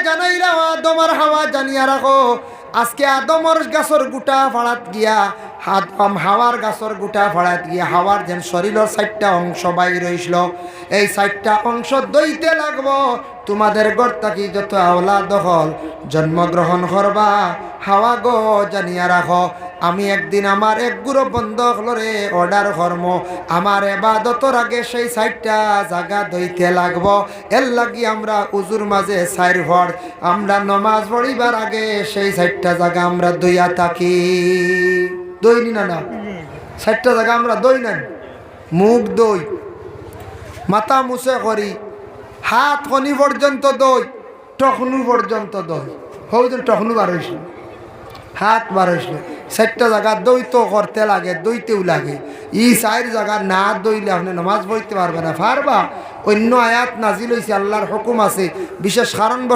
জানাইলাম আদমর হাওয়া জানিয়া রাখো আজকে আদমর গাছর গুটা ফাড়াত গিয়া হাওয়ার গাছর গুটা ফাড়াত গিয়া হাওয়ার যেন শরীরের 4টা অংশ বাইর হইছিল এই 4টা অংশ দইতে লাগবো তোমাদের ঘর থাকি যত আওলাদ হল জন্মগ্রহণ করবা হাওয়া গো জানিয়া রাখো আমি একদিন আমার এক গুরু বন্ধ হলরে অর্ডার কর্ম আমার এবাদতর আগে সেই 4টা জায়গা দইতে লাগবো এর লাগি আমরা উজুর মাঝে 4 ভর আমরা নমাজ পড়িবার আগে সেই 4টা জায়গা আমরা দইয়া থাকি দইনি না না 4টা জায়গা আমরা দই না মুখ দই মাথা মুছে করি হাত খনি পর্যন্ত দই টখনু পর্যন্ত দই হৌদিন টখনু বার হয়েছিল হাত বার হয়েছিল 4টা জায়গা দই তো করতে লাগে দইতেও লাগে 4 জায়গা না দইলে আপনি নামাজ পড়তে পারবে না পারবা অন্য আয়াত নাজিল হয়েছে আল্লাহর হুকুম আছে বিশেষ কারণ